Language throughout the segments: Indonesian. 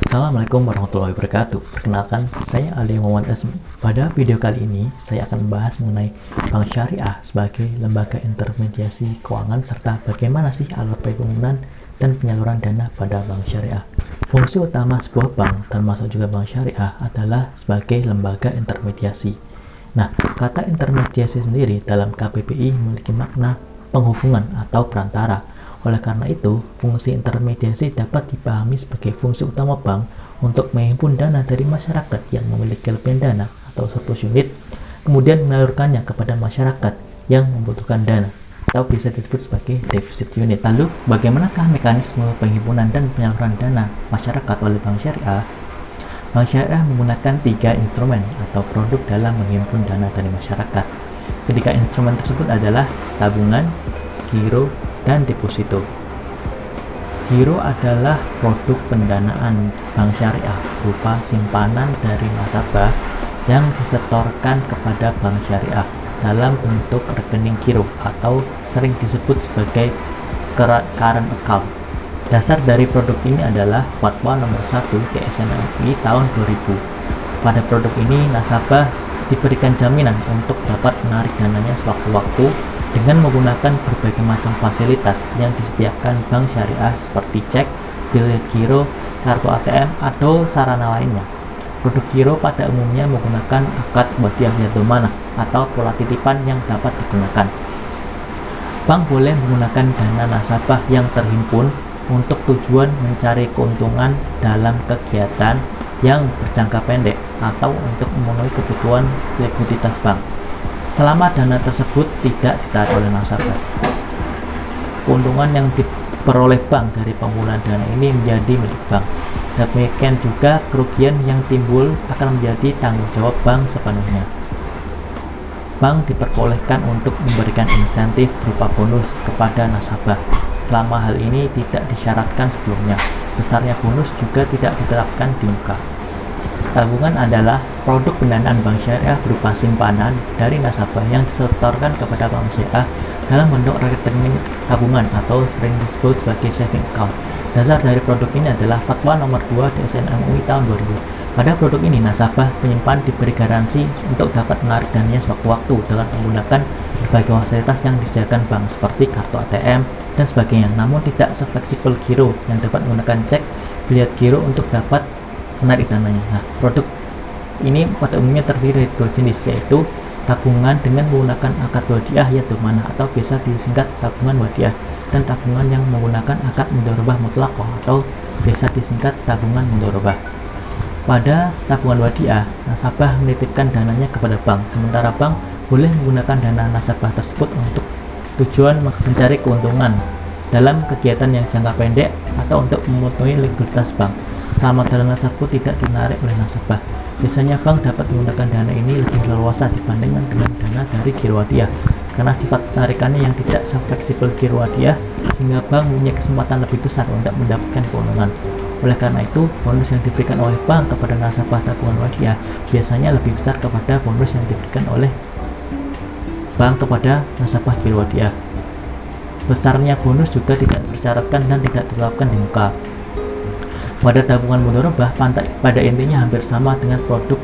Assalamualaikum warahmatullahi wabarakatuh. Perkenalkan, saya Ali Muhammad Asmi. Pada video kali ini, saya akan membahas mengenai bank syariah sebagai lembaga intermediasi keuangan serta bagaimana sih alur pembangunan dan penyaluran dana pada bank syariah. Fungsi utama sebuah bank, termasuk juga bank syariah, adalah sebagai lembaga intermediasi. Nah, kata intermediasi sendiri dalam KBBI memiliki makna penghubungan atau perantara. Oleh karena itu, fungsi intermediasi dapat dipahami sebagai fungsi utama bank untuk menghimpun dana dari masyarakat yang memiliki kelebihan dana atau surplus unit, kemudian menyalurkannya kepada masyarakat yang membutuhkan dana, atau bisa disebut sebagai defisit unit. Lalu, bagaimanakah mekanisme penghimpunan dan penyaluran dana masyarakat oleh bank syariah? Bank syariah menggunakan 3 instrumen atau produk dalam menghimpun dana dari masyarakat. Ketiga instrumen tersebut adalah tabungan, giro, dan deposito. Giro adalah produk pendanaan bank syariah berupa simpanan dari nasabah yang disetorkan kepada bank syariah dalam bentuk rekening giro atau sering disebut sebagai current account. Dasar dari produk ini adalah Fatwa nomor 1 DSN MUI tahun 2000. Pada produk ini, nasabah diberikan jaminan untuk dapat menarik dananya sewaktu-waktu dengan menggunakan berbagai macam fasilitas yang disediakan bank syariah seperti cek, bilet giro, kartu ATM, atau sarana lainnya. Produk giro pada umumnya menggunakan akad wadiah yadomana atau pola titipan yang dapat digunakan. Bank boleh menggunakan dana nasabah yang terhimpun untuk tujuan mencari keuntungan dalam kegiatan yang berjangka pendek atau untuk memenuhi kebutuhan likuiditas bank selama dana tersebut tidak ditarik oleh nasabah. Keuntungan yang diperoleh bank dari penggunaan dana ini menjadi milik bank. Demikian juga kerugian yang timbul akan menjadi tanggung jawab bank sepenuhnya. Bank diperbolehkan untuk memberikan insentif berupa bonus kepada nasabah selama hal ini tidak disyaratkan sebelumnya. Besarnya bonus juga tidak ditetapkan di muka. Tabungan adalah produk pendanaan bank syariah berupa simpanan dari nasabah yang disetorkan kepada bank syariah dalam bentuk rekening tabungan atau sering disebut sebagai saving account. Dasar dari produk ini adalah Fatwa nomor 2 DSN MUI tahun 2000. Pada produk ini, nasabah penyimpan diberi garansi untuk dapat menarik dananya sewaktu-waktu dengan menggunakan berbagai fasilitas yang disediakan bank seperti kartu ATM dan sebagainya, namun tidak sefleksibel giro yang dapat menggunakan cek, bilet giro untuk dapat menarik dananya. Nah, produk ini pada umumnya terdiri dari 2 jenis, yaitu tabungan dengan menggunakan akad wadiah yadomana atau biasa disingkat tabungan wadiah, dan tabungan yang menggunakan akad mudharabah mutlaqah atau biasa disingkat tabungan mudharabah. Pada tabungan wadiah, nasabah menitipkan dananya kepada bank, sementara bank boleh menggunakan dana nasabah tersebut untuk tujuan mencari keuntungan dalam kegiatan yang jangka pendek atau untuk memenuhi likuiditas bank selama dana tersebut tidak dinarik oleh nasabah. Biasanya bank dapat menggunakan dana ini lebih leluasa dibandingkan dengan dana dari giro wadiah karena sifat penarikannya yang tidak sefleksibel giro wadiah, sehingga bank mempunyai kesempatan lebih besar untuk mendapatkan keuntungan. Oleh karena itu, bonus yang diberikan oleh bank kepada nasabah tabungan wadiah biasanya lebih besar kepada bonus yang diberikan oleh bank kepada nasabah giro wadiah. Besarnya bonus juga tidak disyaratkan dan tidak ditetapkan di muka. Pada tabungan mudharabah, pada intinya hampir sama dengan produk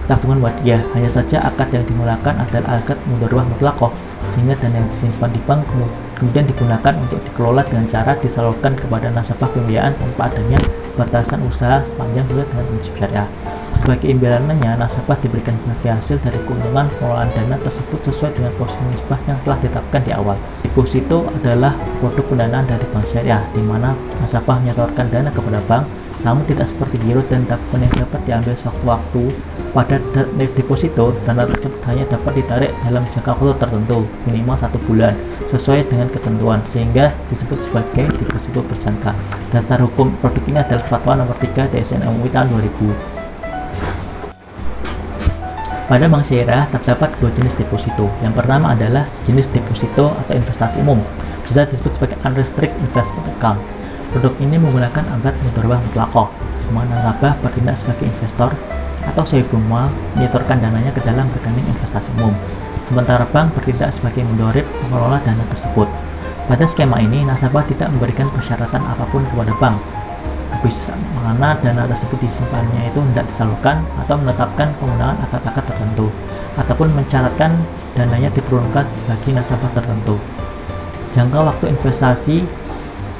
tabungan wadiah, hanya saja akad yang digunakan adalah akad mudharabah mutlaqah, sehingga dana yang disimpan di bank kemudian digunakan untuk dikelola dengan cara disalurkan kepada nasabah pembiayaan tanpa adanya batasan usaha sepanjang sesuai dengan prinsip syariah. Sebagai imbalannya, nasabah diberikan bagi hasil dari keuntungan pengelolaan dana tersebut sesuai dengan porsi nisbah yang telah ditetapkan di awal. Deposito adalah produk pendanaan dari bank syariah, di mana nasabah menyetorkan dana kepada bank, namun tidak seperti giro dan tabungan yang dapat diambil sewaktu-waktu. Pada deposito, dana tersebut hanya dapat ditarik dalam jangka waktu tertentu, minimal 1 bulan, sesuai dengan ketentuan, sehingga disebut sebagai deposito berjangka. Dasar hukum produk ini adalah Fatwa nomor 3 DSN MUI tahun 2000. Pada bank syariah terdapat 2 jenis deposito. Yang pertama adalah jenis deposito atau investasi umum, bisa disebut sebagai unrestricted investment account. Produk ini menggunakan akad mudharabah mutlaqah, di mana nasabah bertindak sebagai investor atau saiful mal menyetorkan dananya ke dalam rekening investasi umum, sementara bank bertindak sebagai mudharib mengelola dana tersebut. Pada skema ini, nasabah tidak memberikan persyaratan apapun kepada bank, bisa mana dana tersebut disimpannya itu hendak disalurkan atau menetapkan penggunaan akad-akad tertentu ataupun mencatatkan dananya diperuntukkan bagi nasabah tertentu. Jangka waktu investasi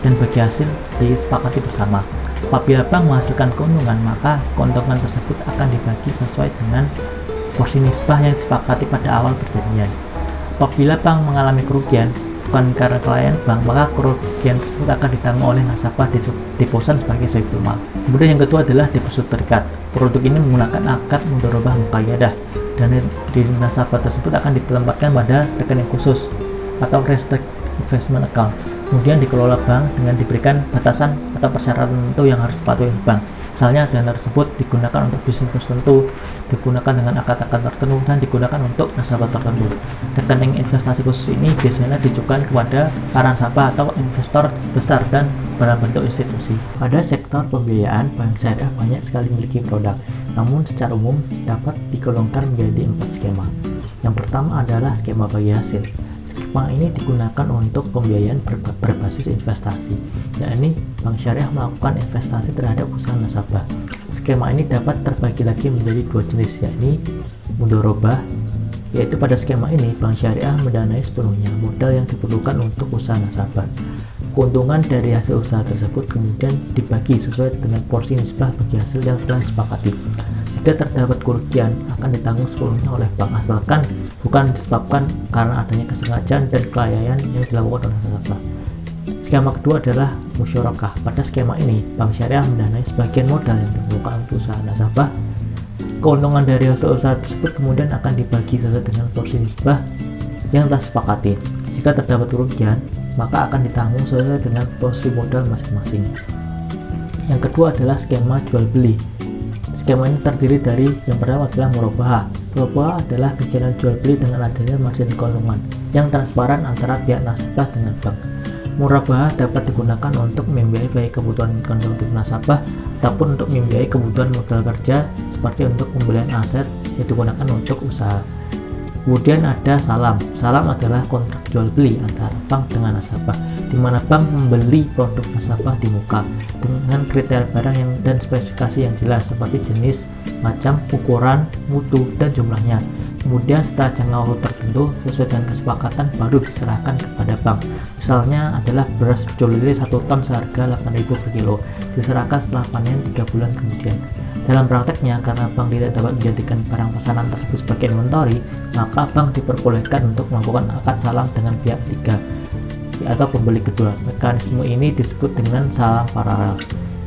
dan bagi hasil disepakati bersama. Apabila bank menghasilkan keuntungan, maka keuntungan tersebut akan dibagi sesuai dengan porsi nisbah yang disepakati pada awal perjanjian. Apabila bank mengalami kerugian bukan karena klien bank, maka kerugian tersebut akan ditanggung oleh nasabah deposan sebagai sahibul mal. Kemudian yang kedua adalah deposit terikat. Produk ini menggunakan akad mudharabah muqayyadah dan di nasabah tersebut akan ditempatkan pada rekening khusus atau restricted investment account. Kemudian dikelola bank dengan diberikan batasan atau persyaratan tertentu yang harus dipatuhi bank. Misalnya dana tersebut digunakan untuk bisnis tertentu, digunakan dengan akad-akad tertentu, dan digunakan untuk nasabah tertentu. Rekening investasi khusus ini biasanya ditujukan kepada para nasabah atau investor besar dan berbentuk institusi. Pada sektor pembiayaan, bank syariah banyak sekali memiliki produk, namun secara umum dapat digolongkan menjadi 4 skema. Yang pertama adalah skema bagi hasil. Skema ini digunakan untuk pembiayaan berbasis investasi, yakni bank syariah melakukan investasi terhadap usaha nasabah. Skema ini dapat terbagi lagi menjadi 2 jenis, yakni mudharabah, yaitu pada skema ini bank syariah mendanai sepenuhnya modal yang diperlukan untuk usaha nasabah. Keuntungan dari hasil usaha tersebut kemudian dibagi sesuai dengan porsi nisbah bagi hasil yang telah disepakati. Jika terdapat kerugian akan ditanggung sepenuhnya oleh bank, asalkan bukan disebabkan karena adanya kesengajaan dan kelalaian yang dilakukan oleh nasabah. Skema kedua adalah musyarakah. Pada skema ini, bank syariah mendanai sebagian modal yang diperlukan untuk usaha nasabah. Keuntungan dari hasil usaha tersebut kemudian akan dibagi sesuai dengan porsi nisbah yang telah disepakati. Jika terdapat kerugian, maka akan ditanggung sesuai dengan porsi modal masing-masing. Yang kedua adalah skema jual beli. Skema ini terdiri dari yang pertama adalah murabahah. Murabahah adalah kegiatan jual beli dengan adanya margin keuntungan yang transparan antara pihak nasabah dengan bank. Murabahah dapat digunakan untuk membiayai baik kebutuhan konsumtif nasabah ataupun untuk membiayai kebutuhan modal kerja seperti untuk pembelian aset yang digunakan untuk usaha. Kemudian ada salam. Salam adalah kontrak jual beli antara bank dengan nasabah, di mana bank membeli produk nasabah di muka dengan kriteria barang dan spesifikasi yang jelas seperti jenis, macam, ukuran, mutu, dan jumlahnya. Kemudian setelah jangka waktu tertentu sesuai dengan kesepakatan baru diserahkan kepada bank. Misalnya adalah beras jual beli 1 ton seharga 8.000 per kilo, diserahkan setelah panen 3 bulan kemudian. Dalam prakteknya, karena bank tidak dapat menjadikan barang pesanan tersebut sebagai inventory, maka bank diperbolehkan untuk melakukan akad salam dengan pihak ketiga atau pembeli kedua. Mekanisme ini disebut dengan salam paralel.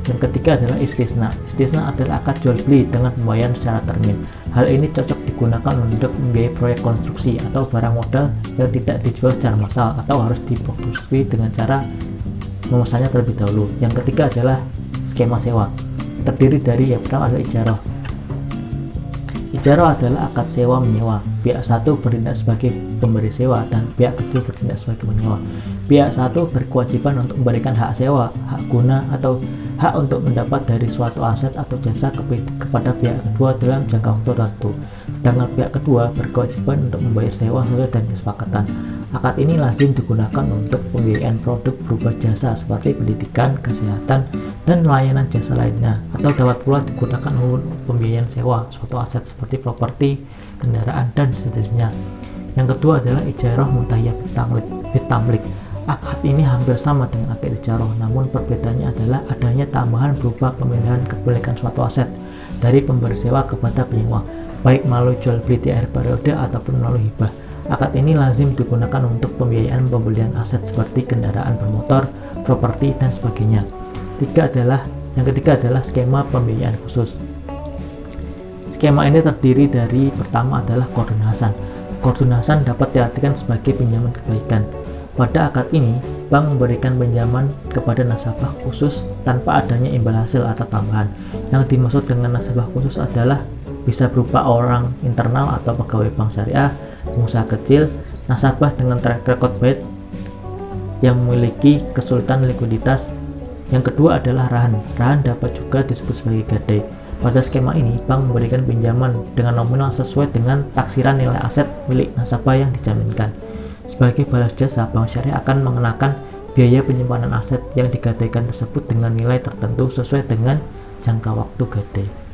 Yang ketiga adalah istisna. Istisna adalah akad jual beli dengan pembayaran secara termin. Hal ini cocok digunakan untuk membiayai proyek konstruksi atau barang modal yang tidak dijual secara massal atau harus diproduksi dengan cara memesannya terlebih dahulu. Yang ketiga adalah skema sewa. Terdiri dari yang pertama adalah ijarah. Ijarah adalah akad sewa menyewa. Pihak satu bertindak sebagai pemberi sewa dan pihak kedua bertindak sebagai penyewa. Pihak satu berkewajiban untuk memberikan hak sewa, hak guna, atau hak untuk mendapat dari suatu aset atau jasa kepada pihak kedua dalam jangka waktu tertentu. Sedangkan pihak kedua berkewajiban untuk membayar sewa sesuai dengan kesepakatan. Akad ini lazim digunakan untuk pembiayaan produk berupa jasa seperti pendidikan, kesehatan, dan layanan jasa lainnya, atau dapat pula digunakan untuk pembiayaan sewa suatu aset seperti properti, kendaraan, dan seterusnya. Yang kedua adalah ijarah muntahiyah bitamlik. Akad ini hampir sama dengan akad ijarah, namun perbedaannya adalah adanya tambahan berupa pemindahan kepemilikan suatu aset dari pemberi sewa kepada penyewa, baik melalui jual beli di akhir periode ataupun melalui hibah. Akad ini lazim digunakan untuk pembiayaan pembelian aset seperti kendaraan bermotor, properti, dan sebagainya. Yang ketiga adalah skema pembiayaan khusus. Skema ini terdiri dari pertama adalah qardun hasan. Qardun hasan dapat diartikan sebagai pinjaman kebaikan. Pada akad ini, bank memberikan pinjaman kepada nasabah khusus tanpa adanya imbal hasil atau tambahan. Yang dimaksud dengan nasabah khusus adalah bisa berupa orang internal atau pegawai bank syariah, pengusaha kecil, nasabah dengan track record baik yang memiliki kesulitan likuiditas. Yang kedua adalah rahan. Rahan dapat juga disebut sebagai gadai. Pada skema ini, bank memberikan pinjaman dengan nominal sesuai dengan taksiran nilai aset milik nasabah yang dijaminkan. Sebagai balas jasa, bank syariah akan mengenakan biaya penyimpanan aset yang digadaikan tersebut dengan nilai tertentu sesuai dengan jangka waktu gadai.